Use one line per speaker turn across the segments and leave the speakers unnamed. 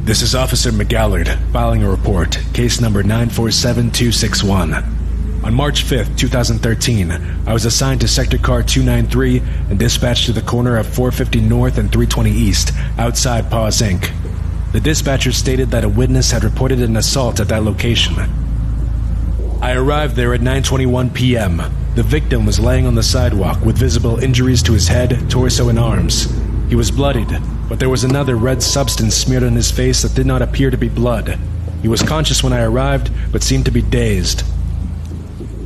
This is Officer McGallard, filing a report, case number 947261. On March 5th, 2013, I was assigned to Sector Car 293 and dispatched to the corner of 450 North and 320 East, outside Paws Inc. The dispatcher stated that a witness had reported an assault at that location. I arrived there at 9:21 p.m. The victim was laying on the sidewalk with visible injuries to his head, torso, and arms. He was bloodied, but there was another red substance smeared on his face that did not appear to be blood. He was conscious when I arrived, but seemed to be dazed.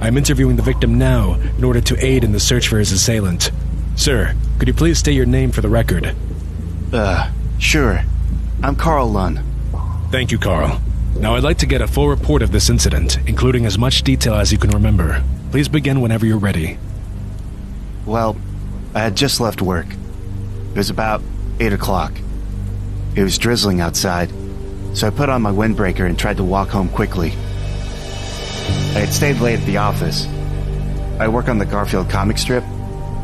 I am interviewing the victim now in order to aid in the search for his assailant. Sir, could you please state your name for the record?
Sure. I'm Carl Lunn.
Thank you, Carl. Now I'd like to get a full report of this incident, including as much detail as you can remember. Please begin whenever you're ready.
Well, I had just left work. It was about 8 o'clock. It was drizzling outside, so I put on my windbreaker and tried to walk home quickly. I had stayed late at the office. I work on the Garfield comic strip,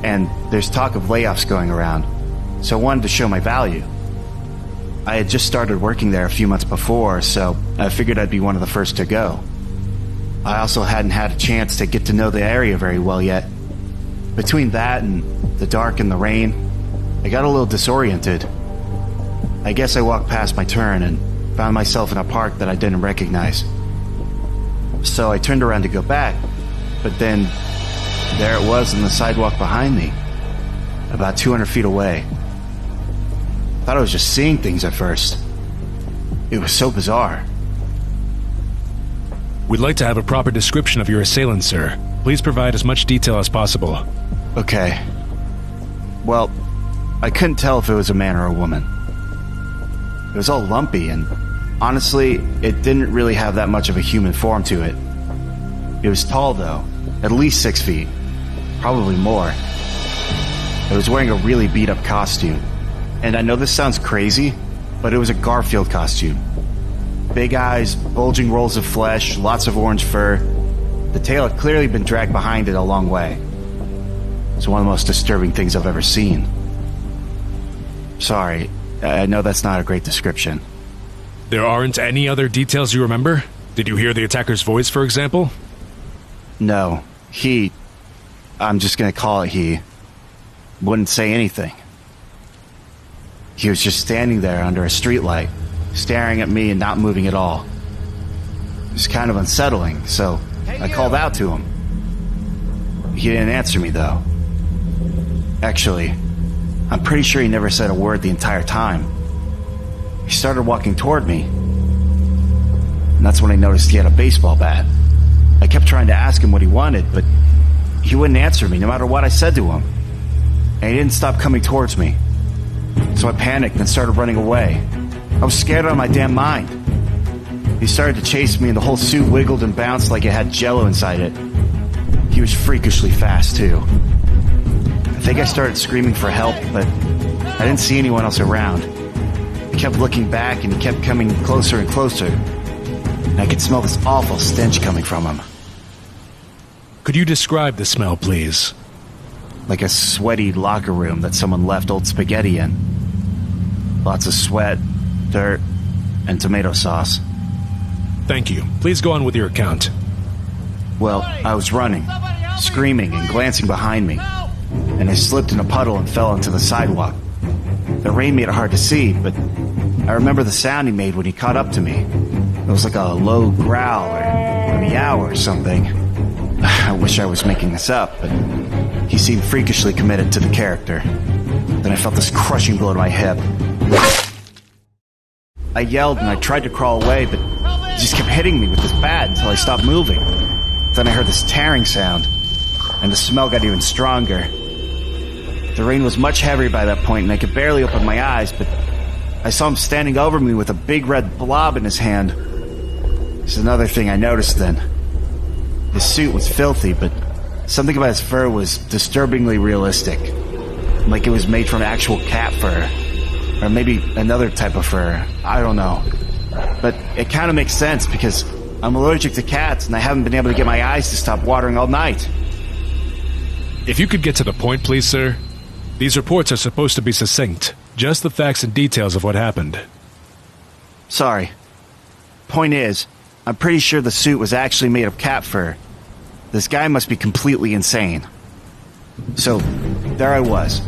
and there's talk of layoffs going around, so I wanted to show my value. I had just started working there a few months before, so I figured I'd be one of the first to go. I also hadn't had a chance to get to know the area very well yet. Between that and the dark and the rain, I got a little disoriented. I guess I walked past my turn and found myself in a park that I didn't recognize. So I turned around to go back, but then there it was on the sidewalk behind me, about 200 feet away. I thought I was just seeing things at first. It was so bizarre.
We'd like to have a proper description of your assailant, sir. Please provide as much detail as possible.
Okay. Well, I couldn't tell if it was a man or a woman. It was all lumpy, and honestly, it didn't really have that much of a human form to it. It was tall, though, at least 6 feet, probably more. It was wearing a really beat-up costume. And I know this sounds crazy, but it was a Garfield costume. Big eyes, bulging rolls of flesh, lots of orange fur. The tail had clearly been dragged behind it a long way. It's one of the most disturbing things I've ever seen. Sorry, I know that's not a great description.
There aren't any other details you remember? Did you hear the attacker's voice, for example?
No, I'm just gonna call it he, wouldn't say anything. He was just standing there under a streetlight, staring at me and not moving at all. It was kind of unsettling, so I called out to him. He didn't answer me, though. Actually, I'm pretty sure he never said a word the entire time. He started walking toward me, and that's when I noticed he had a baseball bat. I kept trying to ask him what he wanted, but he wouldn't answer me no matter what I said to him. And he didn't stop coming towards me. So I panicked and started running away. I was scared out of my damn mind. He started to chase me and the whole suit wiggled and bounced like it had jello inside it. He was freakishly fast, too. I think I started screaming for help, but I didn't see anyone else around. I kept looking back and he kept coming closer and closer. And I could smell this awful stench coming from him.
Could you describe the smell, please?
Like a sweaty locker room that someone left old spaghetti in. Lots of sweat, dirt, and tomato sauce.
Thank you. Please go on with your account.
Well, I was running, screaming and glancing behind me, and I slipped in a puddle and fell onto the sidewalk. The rain made it hard to see, but I remember the sound he made when he caught up to me. It was like a low growl or a meow or something. I wish I was making this up, but he seemed freakishly committed to the character. Then I felt this crushing blow to my hip. I yelled and I tried to crawl away, but he just kept hitting me with his bat until I stopped moving. Then I heard this tearing sound, and the smell got even stronger. The rain was much heavier by that point, and I could barely open my eyes, but I saw him standing over me with a big red blob in his hand. This is another thing I noticed then. His suit was filthy, but something about his fur was disturbingly realistic. Like it was made from actual cat fur. Or maybe another type of fur. I don't know. But it kind of makes sense because I'm allergic to cats and I haven't been able to get my eyes to stop watering all night.
If you could get to the point, please, sir. These reports are supposed to be succinct. Just the facts and details of what happened.
Sorry. Point is, I'm pretty sure the suit was actually made of cat fur. This guy must be completely insane. So, there I was,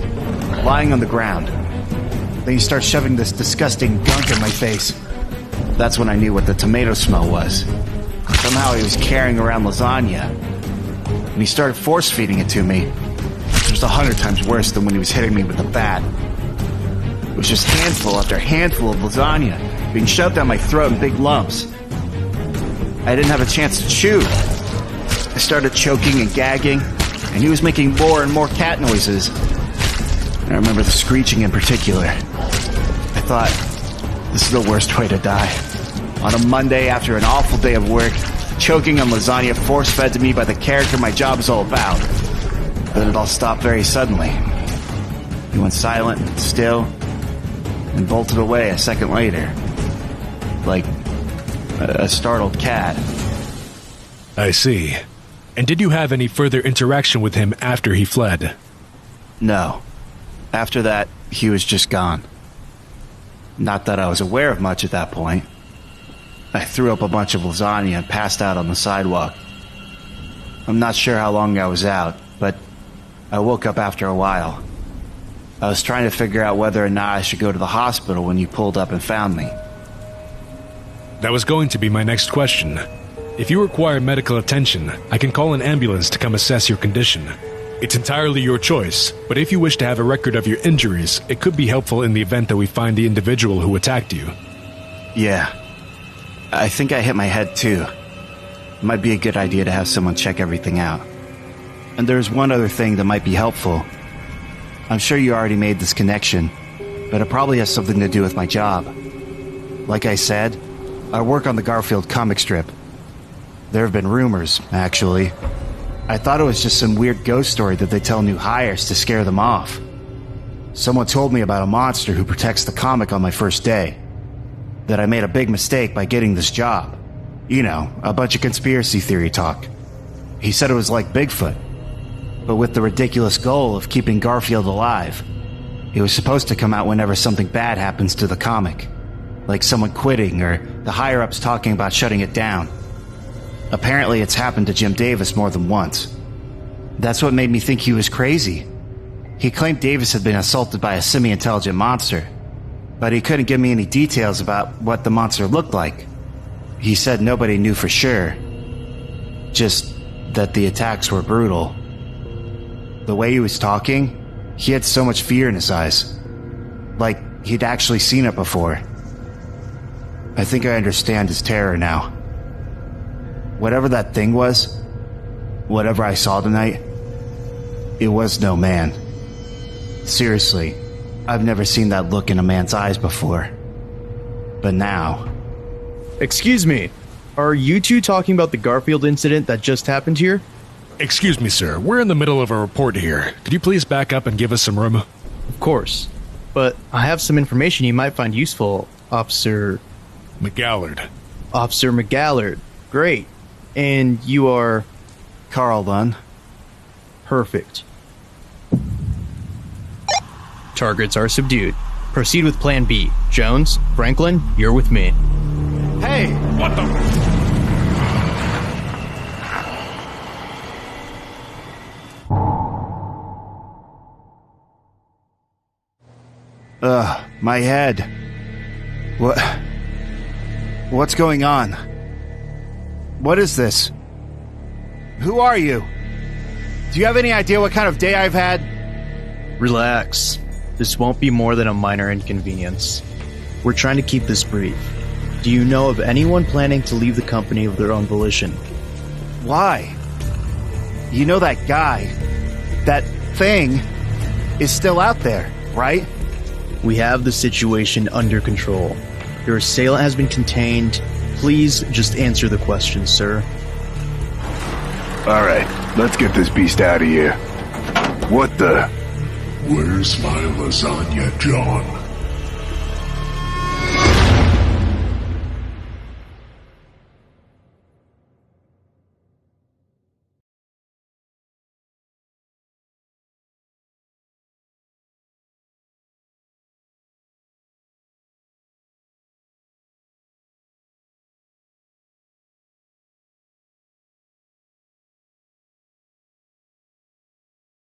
lying on the ground. Then he starts shoving this disgusting gunk in my face. That's when I knew what the tomato smell was. Somehow he was carrying around lasagna. And he started force-feeding it to me. It was 100 times worse than when he was hitting me with the bat. It was just handful after handful of lasagna being shoved down my throat in big lumps. I didn't have a chance to chew. I started choking and gagging, and he was making more and more cat noises. And I remember the screeching in particular. I thought, this is the worst way to die. On a Monday after an awful day of work, choking on lasagna force-fed to me by the character my job is all about. Then it all stopped very suddenly. He went silent and still, and bolted away a second later. Like a startled cat.
I see. And did you have any further interaction with him after he fled?
No. After that, he was just gone. Not that I was aware of much at that point. I threw up a bunch of lasagna and passed out on the sidewalk. I'm not sure how long I was out, but I woke up after a while. I was trying to figure out whether or not I should go to the hospital when you pulled up and found me.
That was going to be my next question. If you require medical attention, I can call an ambulance to come assess your condition. It's entirely your choice, but if you wish to have a record of your injuries, it could be helpful in the event that we find the individual who attacked you.
Yeah. I think I hit my head too. It might be a good idea to have someone check everything out. And there's one other thing that might be helpful. I'm sure you already made this connection, but it probably has something to do with my job. Like I said, I work on the Garfield comic strip. There have been rumors, actually. I thought it was just some weird ghost story that they tell new hires to scare them off. Someone told me about a monster who protects the comic on my first day. That I made a big mistake by getting this job. You know, a bunch of conspiracy theory talk. He said it was like Bigfoot, but with the ridiculous goal of keeping Garfield alive. It was supposed to come out whenever something bad happens to the comic. Like someone quitting or the higher-ups talking about shutting it down. Apparently it's happened to Jim Davis more than once. That's what made me think he was crazy. He claimed Davis had been assaulted by a semi-intelligent monster, but he couldn't give me any details about what the monster looked like. He said nobody knew for sure. Just that the attacks were brutal. The way he was talking, he had so much fear in his eyes. Like he'd actually seen it before. I think I understand his terror now. Whatever that thing was, whatever I saw tonight, it was no man. Seriously, I've never seen that look in a man's eyes before. But now...
Excuse me, are you two talking about the Garfield incident that just happened here?
Excuse me, sir. We're in the middle of a report here. Could you please back up and give us some room?
Of course. But I have some information you might find useful, Officer...
McGallard.
Officer McGallard. Great. And you are...
Carl Dunn.
Perfect. Targets are subdued. Proceed with Plan B. Jones, Franklin, you're with me.
Hey!
What the...
My head. What's going on? What is this? Who are you? Do you have any idea what kind of day I've had?
Relax. This won't be more than a minor inconvenience. We're trying to keep this brief. Do you know of anyone planning to leave the company of their own volition?
Why? You know that guy, that thing, is still out there, right?
We have the situation under control. Your assailant has been contained. Please just answer the question, sir.
Alright, let's get this beast out of here. What the...
Where's my lasagna, John?